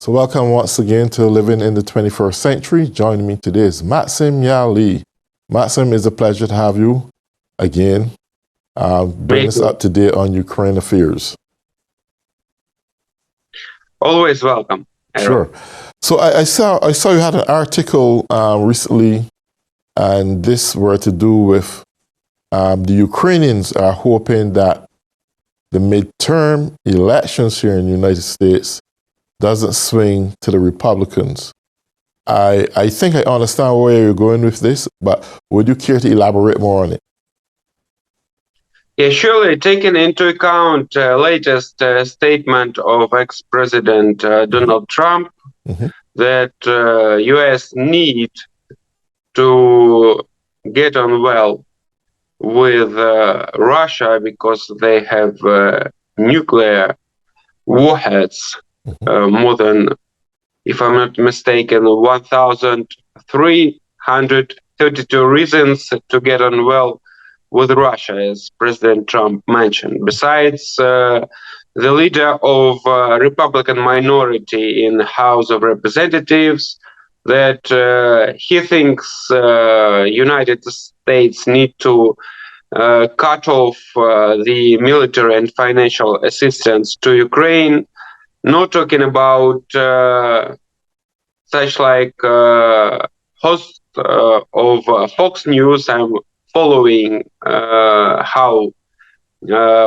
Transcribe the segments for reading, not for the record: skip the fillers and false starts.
So welcome once again to Living in the 21st Century. Joining me today is Maxim Yali. Maxim, it's a pleasure to have you again. Bring us up to date on Ukraine affairs. Always welcome. Sure. So I saw you had an article recently, and this were to do with the Ukrainians are hoping that the midterm elections here in the United States doesn't swing to the Republicans. I think I understand where you're going with this, but would you care to elaborate more on it? Yeah, surely, taking into account latest statement of ex-president Donald Trump that U.S. need to get on well with Russia because they have nuclear warheads, more than, if I'm not mistaken, 1,332 reasons to get on well with Russia, as President Trump mentioned. Besides, the leader of Republican minority in the House of Representatives, that he thinks United States need to cut off the military and financial assistance to Ukraine. Not talking about such like host of Fox News. I'm following how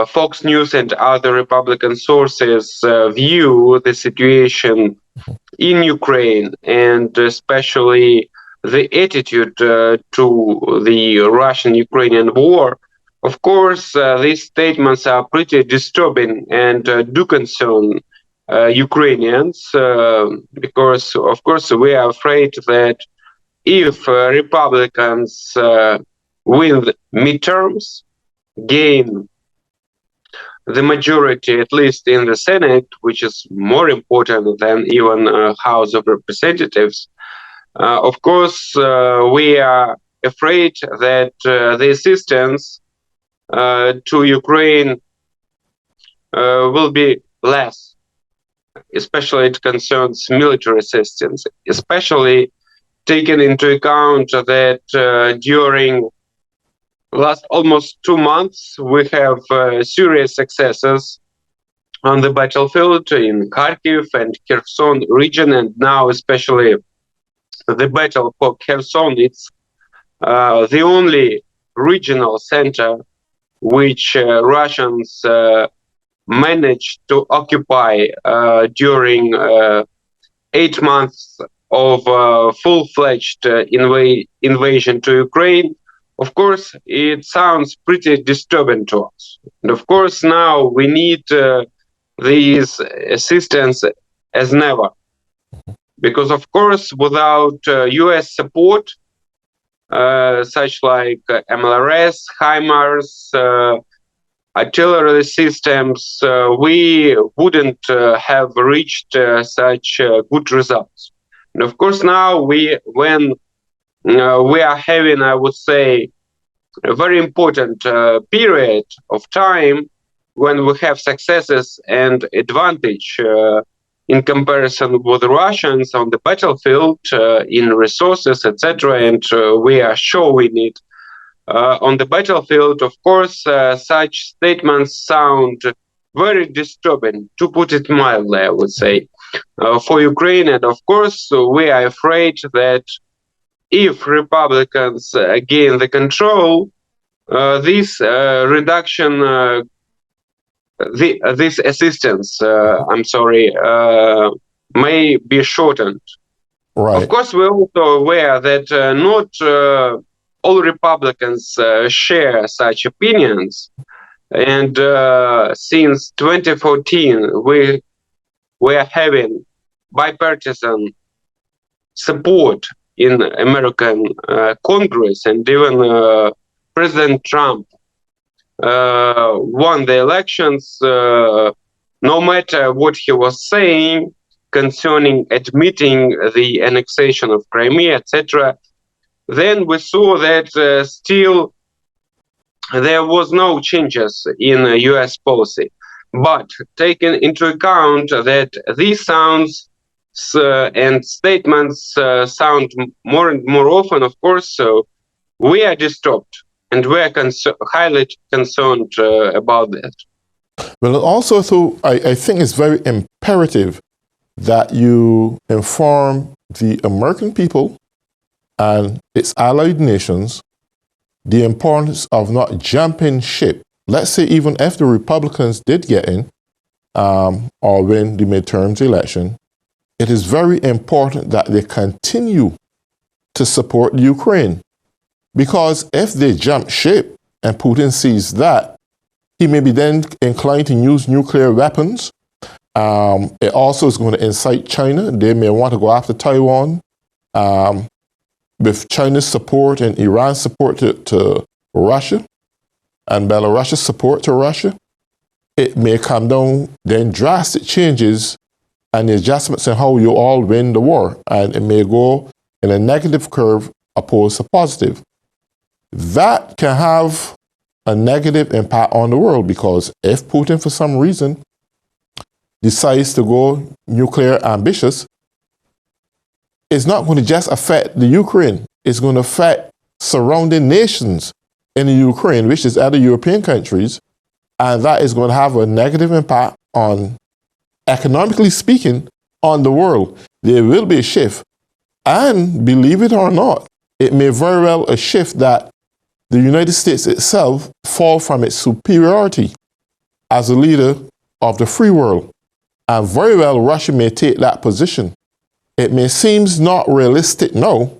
Fox News and other Republican sources view the situation in Ukraine, and especially the attitude to the Russian-Ukrainian war. Of course, these statements are pretty disturbing and do concern Ukrainians, because, of course, we are afraid that if Republicans win midterms, gain the majority, at least in the Senate, which is more important than even House of Representatives, of course, we are afraid that the assistance to Ukraine will be less. Especially it concerns military assistance, especially taking into account that during last almost 2 months, we have serious successes on the battlefield in Kharkiv and Kherson region, and now especially the battle for Kherson. It's the only regional center which Russians managed to occupy during 8 months of full-fledged invasion to Ukraine. Of course, it sounds pretty disturbing to us. And of course, now we need this assistance as never. Because, of course, without US support, such like MLRS, HIMARS, artillery systems, we wouldn't have reached such good results. And of course, now when we are having, I would say, a very important period of time when we have successes and advantage in comparison with the Russians on the battlefield, in resources, etc., and we are showing it on the battlefield. Of course, such statements sound very disturbing, to put it mildly, I would say, for Ukraine. And of course, we are afraid that if Republicans gain the control, this reduction, this assistance, may be shortened. Right. Of course, we're also aware that not all Republicans share such opinions. And since 2014, we are having bipartisan support in American Congress, and even President Trump won the elections, no matter what he was saying concerning admitting the annexation of Crimea, etc. Then we saw that still there was no changes in U.S. policy. But taking into account that this sounds and statements sound more and more often, of course. So we are disturbed and we are highly concerned about that. Well, also, so I think it's very imperative that you inform the American people and its allied nations the importance of not jumping ship. Let's say even if the Republicans did get in or win the midterms election, it is very important that they continue to support Ukraine. Because if they jump ship and Putin sees that, he may be then inclined to use nuclear weapons. It also is going to incite China. They may want to go after Taiwan. With China's support and Iran's support to Russia and Belarus's support to Russia, it may come down then drastic changes and the adjustments in how you all win the war. And it may go in a negative curve opposed to positive. That can have a negative impact on the world because if Putin, for some reason, decides to go nuclear ambitious, it's not going to just affect the Ukraine. It's going to affect surrounding nations in the Ukraine, which is other European countries, and that is going to have a negative impact on, economically speaking, on the world. There will be a shift, and believe it or not, it may very well a shift that the United States itself fall from its superiority as a leader of the free world, and very well Russia may take that position. It may seem not realistic now,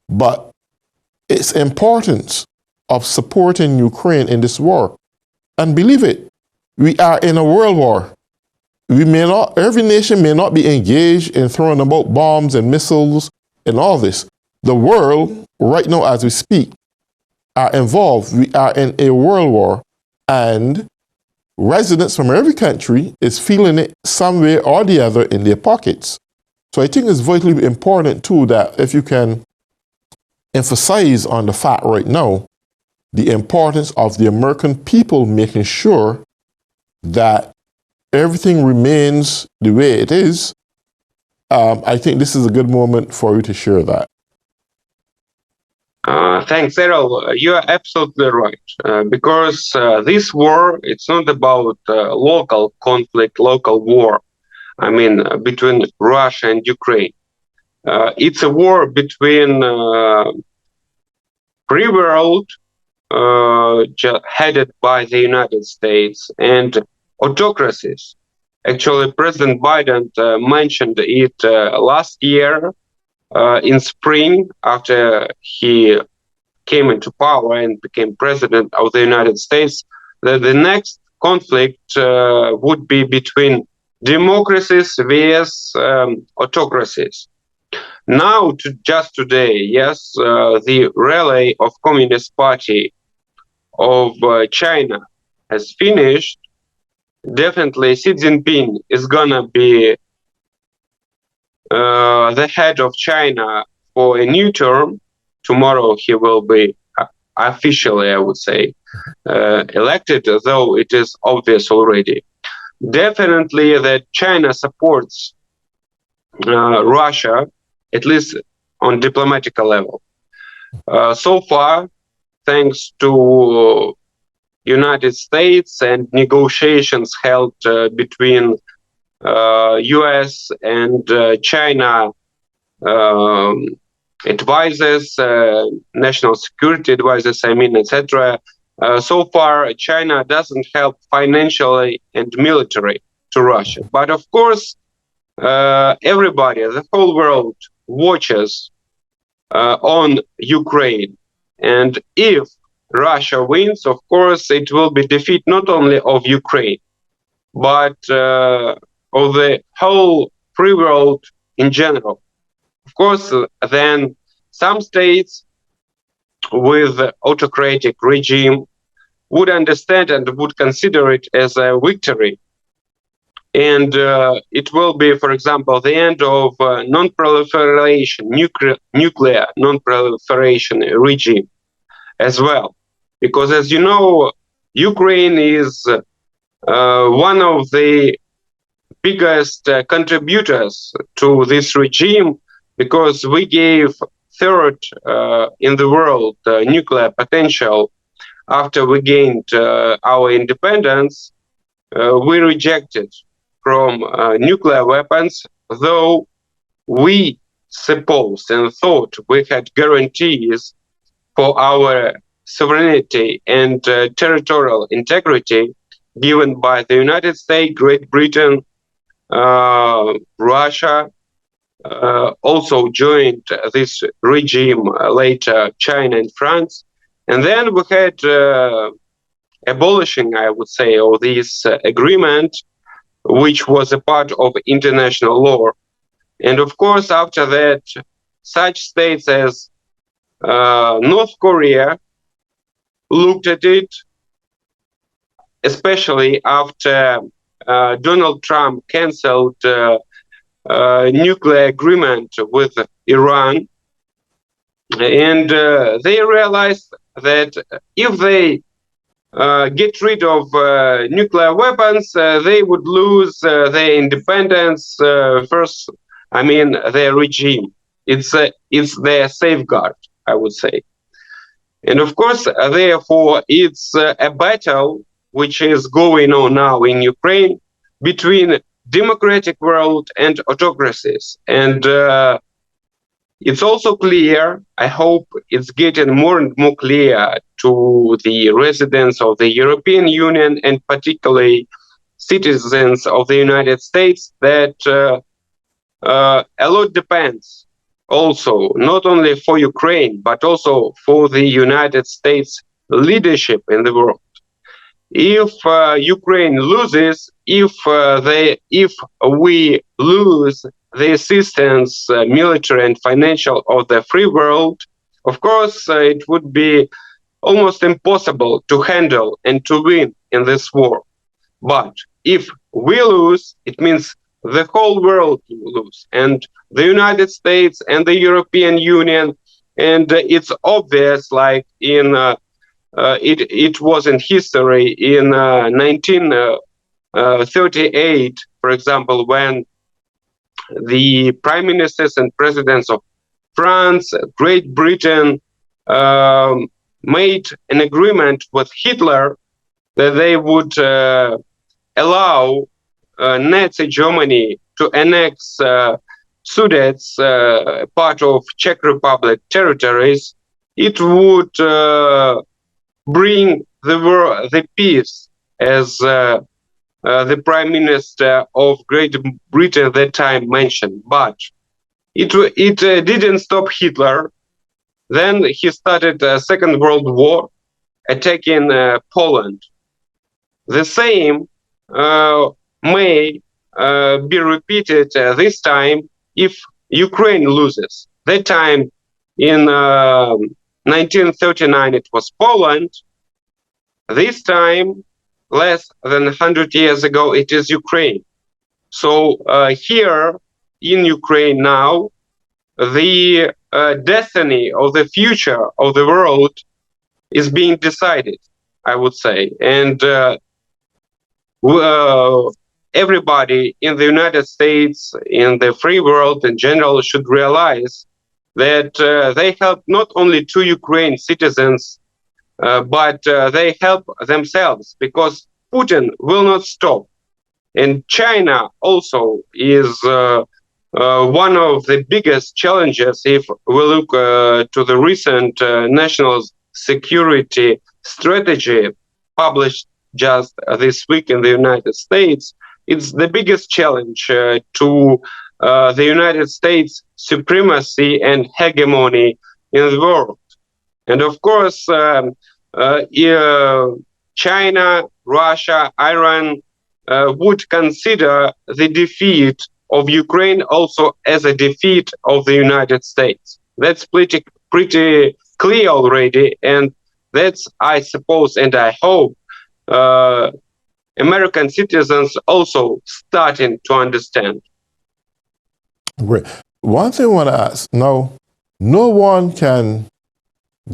but its importance of supporting Ukraine in this war. And believe it, we are in a world war. Every nation may not be engaged in throwing about bombs and missiles and all this. The world, right now as we speak, are involved. We are in a world war, and residents from every country is feeling it some way or the other in their pockets. So I think it's vitally important too that if you can emphasize on the fact right now, the importance of the American people making sure that everything remains the way it is, I think this is a good moment for you to share that. Thanks, Errol. You are absolutely right. Because this war, it's not about local conflict, local war. I mean, between Russia and Ukraine. It's a war between free world, headed by the United States, and autocracies. Actually, President Biden mentioned it last year in spring after he came into power and became president of the United States, that the next conflict would be between democracies vs autocracies. Now, just today, yes, the rally of Communist Party of China has finished. Definitely, Xi Jinping is gonna be the head of China for a new term. Tomorrow, he will be officially, I would say, elected, though it is obvious already. Definitely that China supports Russia, at least on diplomatic level. So far, thanks to United States and negotiations held between US and China advisors, national security advisors, etc. So far, China doesn't help financially and military to Russia. But of course, everybody, the whole world watches on Ukraine. And if Russia wins, of course, it will be defeat not only of Ukraine, but of the whole free world in general. Of course, then some states with autocratic regime would understand and would consider it as a victory. And it will be, for example, the end of non-proliferation, nuclear non-proliferation regime as well. Because as you know, Ukraine is one of the biggest contributors to this regime, because we gave third in the world nuclear potential after we gained our independence. We rejected from nuclear weapons, though we supposed and thought we had guarantees for our sovereignty and territorial integrity given by the United States, Great Britain, Russia, also joined this regime later, China and France. And then we had abolishing, I would say, of this agreement, which was a part of international law. And of course, after that, such states as North Korea looked at it, especially after Donald Trump canceled nuclear agreement with Iran. And they realized that if they get rid of nuclear weapons, they would lose their independence first. I mean, their regime. It's their safeguard, I would say. And of course, therefore, it's a battle which is going on now in Ukraine between democratic world and autocracies. And it's also clear, I hope it's getting more and more clear to the residents of the European Union and particularly citizens of the United States, that a lot depends also, not only for Ukraine, but also for the United States leadership in the world. If Ukraine loses, if we lose the assistance, military and financial, of the free world, of course, it would be almost impossible to handle and to win in this war. But if we lose, it means the whole world will lose, and the United States and the European Union. And it's obvious, like in it was in history in 1938, for example, when the prime ministers and presidents of France, Great Britain made an agreement with Hitler that they would allow Nazi Germany to annex Sudets, part of Czech Republic territories. It would bring the peace, as the Prime Minister of Great Britain at that time mentioned. But it didn't stop Hitler. Then he started the Second World War, attacking Poland. The same may be repeated this time if Ukraine loses. That time in 1939 it was Poland. This time, less than 100 years ago, it is Ukraine. So here in Ukraine now, the destiny of the future of the world is being decided, I would say. And everybody in the United States, in the free world in general, should realize that they help not only to Ukraine citizens, but they help themselves, because Putin will not stop. And China also is one of the biggest challenges if we look to the recent national security strategy published just this week in the United States. It's the biggest challenge to the United States supremacy and hegemony in the world. And of course, China, Russia, Iran would consider the defeat of Ukraine also as a defeat of the United States. That's pretty clear already, and that's, I suppose, and I hope, American citizens also starting to understand. Great. One thing I want to ask, now, no one can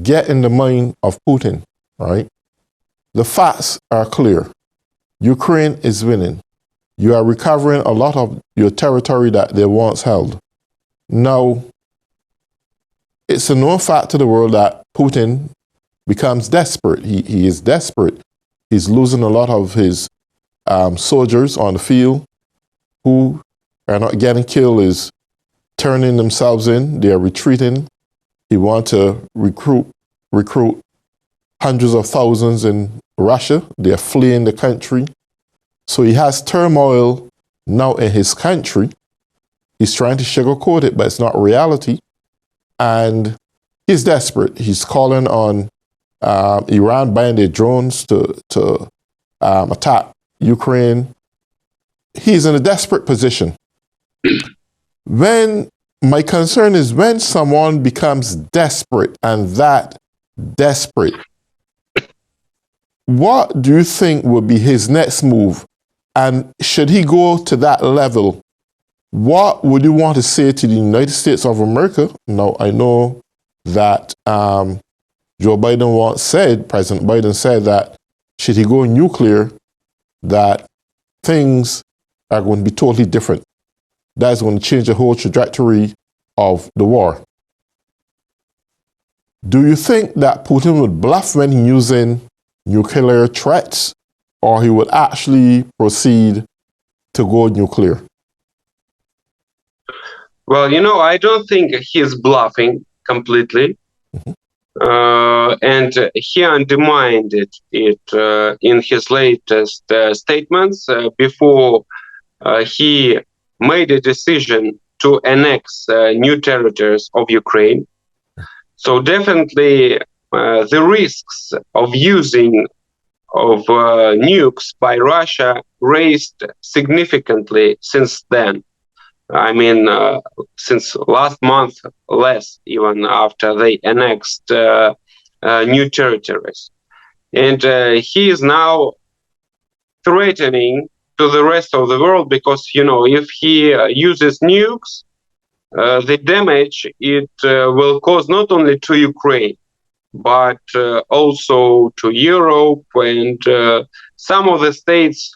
get in the mind of Putin, right? The facts are clear. Ukraine is winning. You are recovering a lot of your territory that they once held. Now, it's a known fact to the world that Putin becomes desperate. He is desperate. He's losing a lot of his soldiers on the field who are not getting killed, is turning themselves in. They are retreating. He wants to recruit hundreds of thousands in Russia. They are fleeing the country. So he has turmoil now in his country. He's trying to sugarcoat it, but it's not reality. And he's desperate. He's calling on Iran buying their drones to attack Ukraine. He's in a desperate position. My concern is when someone becomes desperate and that desperate, what do you think would be his next move? And should he go to that level, what would you want to say to the United States of America? Now, I know that President Biden said that should he go nuclear, that things are going to be totally different. That's going to change the whole trajectory of the war. Do you think that Putin would bluff when he's using nuclear threats, or he would actually proceed to go nuclear? Well, I don't think he's bluffing completely. Mm-hmm. And he undermined it in his latest statements before he made a decision to annex new territories of Ukraine. So definitely the risks of using of nukes by Russia raised significantly since then. I mean, since last month, less even after they annexed new territories. And he is now threatening to the rest of the world because, if he uses nukes, the damage it will cause not only to Ukraine, but also to Europe and some of the states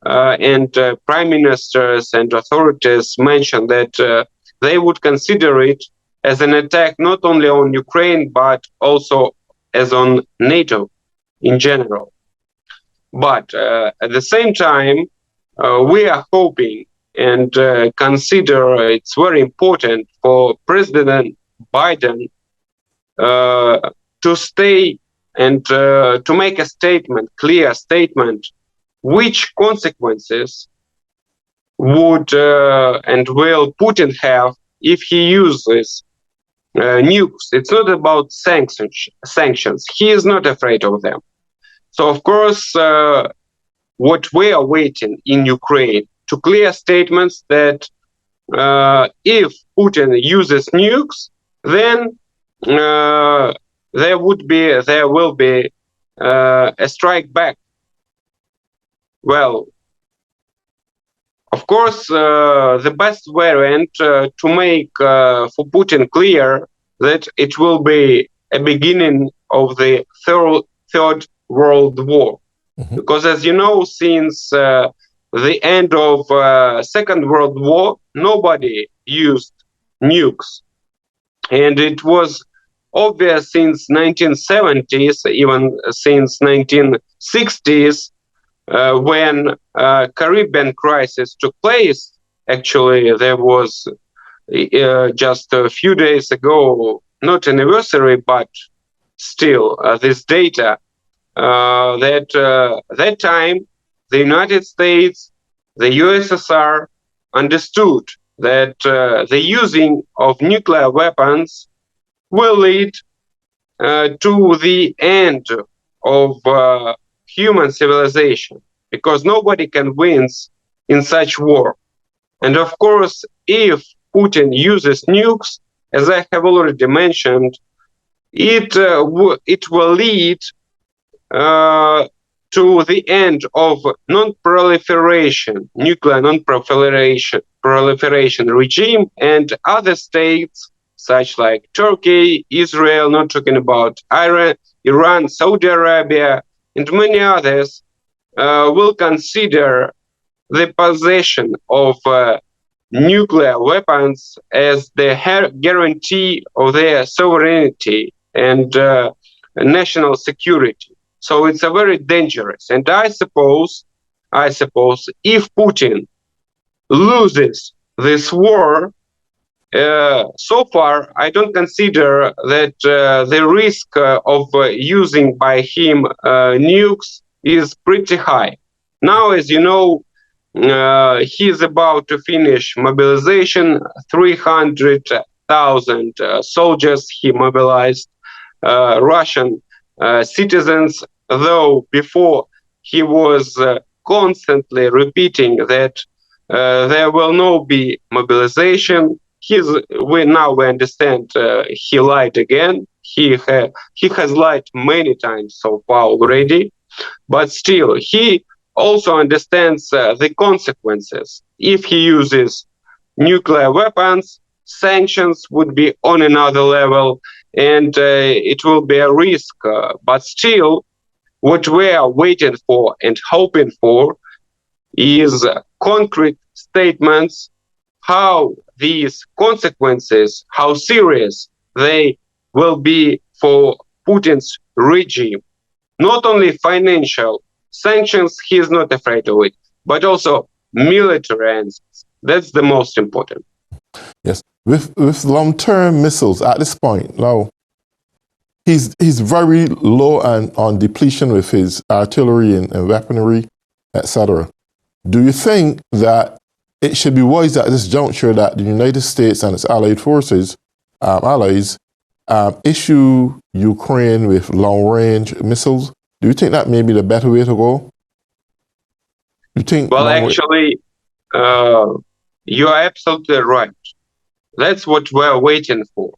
and prime ministers and authorities mentioned that they would consider it as an attack not only on Ukraine, but also as on NATO in general. But at the same time, we are hoping and consider it's very important for President Biden to stay and to make a statement, clear statement, which consequences would and will Putin have if he uses nukes. It's not about sanctions. He is not afraid of them. So, of course, what we are waiting in Ukraine to clear statements that if Putin uses nukes, then there will be a strike back. Well, of course, the best variant to make for Putin clear that it will be a beginning of the third World War. Mm-hmm. Because as you know, since the end of Second World War, nobody used nukes. And it was obvious since 1970s, even since 1960s, when Caribbean crisis took place. Actually, there was just a few days ago, not anniversary, but still this data that time the United States, the USSR understood that the using of nuclear weapons will lead to the end of human civilization, because nobody can win in such war. And of course, if Putin uses nukes, as I have already mentioned, it will lead to the end of nuclear non-proliferation regime, and other states such like Turkey, Israel, not talking about Iran, Saudi Arabia, and many others will consider the possession of nuclear weapons as the guarantee of their sovereignty and national security. So it's a very dangerous. And I suppose, if Putin loses this war, so far, I don't consider that the risk of using by him nukes is pretty high. Now, as you know, he's about to finish mobilization. 300,000 soldiers he mobilized, Russian citizens, though before he was constantly repeating that there will not be mobilization. We understand he lied again. He has lied many times so far already, but still he also understands the consequences. If he uses nuclear weapons, sanctions would be on another level, and it will be a risk. But still, what we are waiting for and hoping for is concrete statements how these consequences, how serious they will be for Putin's regime. Not only financial sanctions, he is not afraid of it, but also military answers. That's the most important. Yes. With long-term missiles at this point, now, he's very low on depletion with his artillery and weaponry, etc. Do you think that it should be wise at this juncture that the United States and its allied forces, allies, issue Ukraine with long-range missiles? Do you think that may be the better way to go? You think? Well, actually, you are absolutely right. That's what we're waiting for.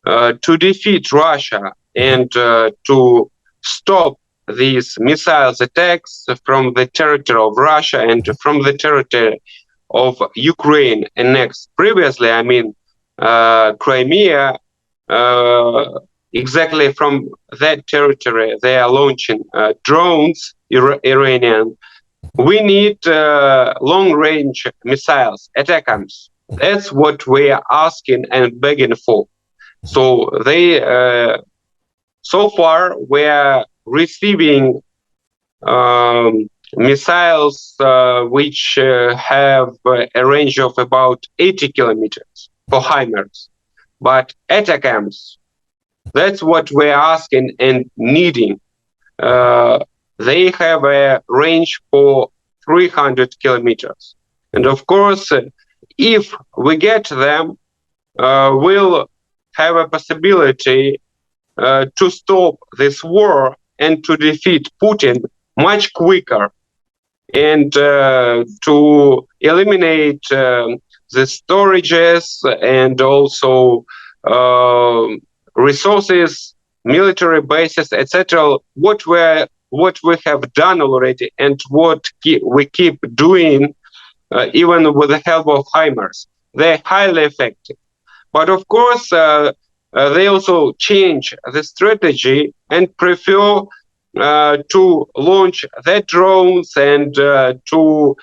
To defeat Russia and to stop these missiles attacks from the territory of Russia and from the territory of Ukraine annexed previously, I mean, Crimea, exactly from that territory, they are launching drones, Iranian. We need long-range missiles, ATACMS. That's what we are asking and begging for. So they, so far, we are receiving missiles which have a range of about 80 kilometers for HIMARS. But ATACMS, that's what we're asking and needing. They have a range for 300 kilometers. And of course, if we get them, we'll have a possibility to stop this war and to defeat Putin much quicker and to eliminate the storages and also resources, military bases, etc. What we have done already and what we keep doing, even with the help of HIMARS, they're highly effective. But of course, they also change the strategy and prefer to launch their drones and to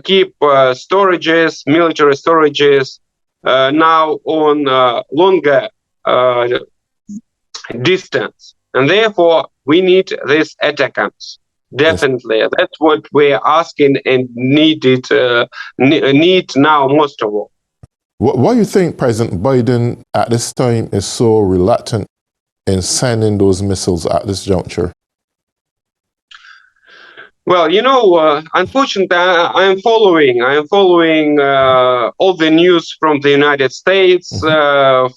keep storages, military storages, now on longer distance. And therefore, we need these ATACMS. Definitely. Yes. That's what we're asking and need now most of all. Why do you think President Biden at this time is so reluctant in sending those missiles at this juncture? Well, you know, unfortunately, I am following all the news from the United States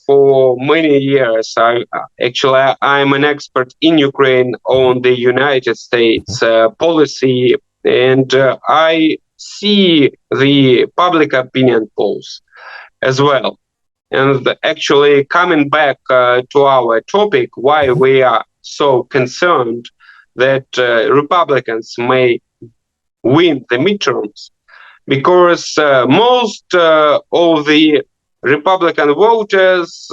for many years. I'm an expert in Ukraine on the United States policy, and I see the public opinion polls as well. And actually, coming back to our topic, why we are so concerned that Republicans may win the midterms, because most of the Republican voters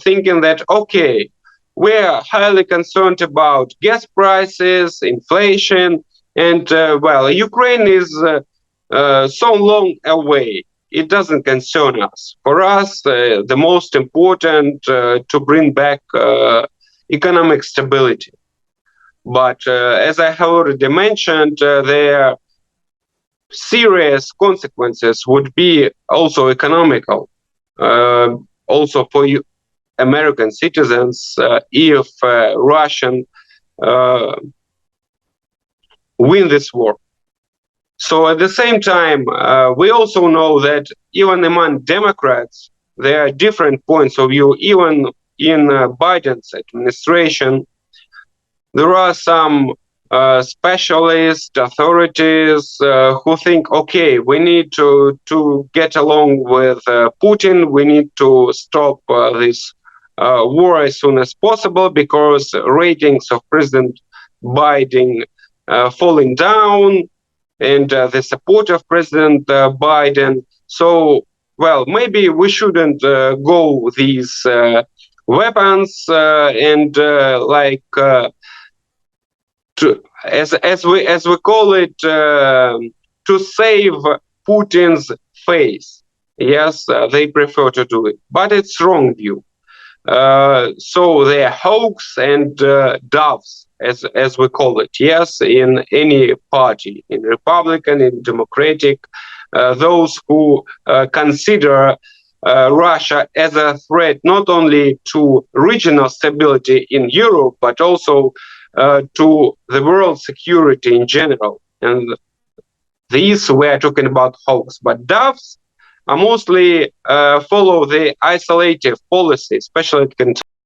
thinking that, okay, we're highly concerned about gas prices, inflation, And well, Ukraine is so long away. It doesn't concern us. For us, the most important to bring back economic stability. But as I have already mentioned, their serious consequences would be also economical, also for American citizens, if Russian win this war. So at the same time, we also know that even among Democrats, there are different points of view. Even in Biden's administration, there are some specialist authorities who think, okay, we need to get along with Putin. We need to stop this war as soon as possible because ratings of President Biden falling down, and the support of President Biden. So, well, maybe we shouldn't go these weapons and as we call it, to save Putin's face. Yes, they prefer to do it, but it's wrong view. So they're hoax and doves, as we call it. Yes, in any party, in Republican, in Democratic, those who consider Russia as a threat not only to regional stability in Europe, but also to the world security in general. And these we're talking about hoax, but doves are mostly follow the isolative policy, especially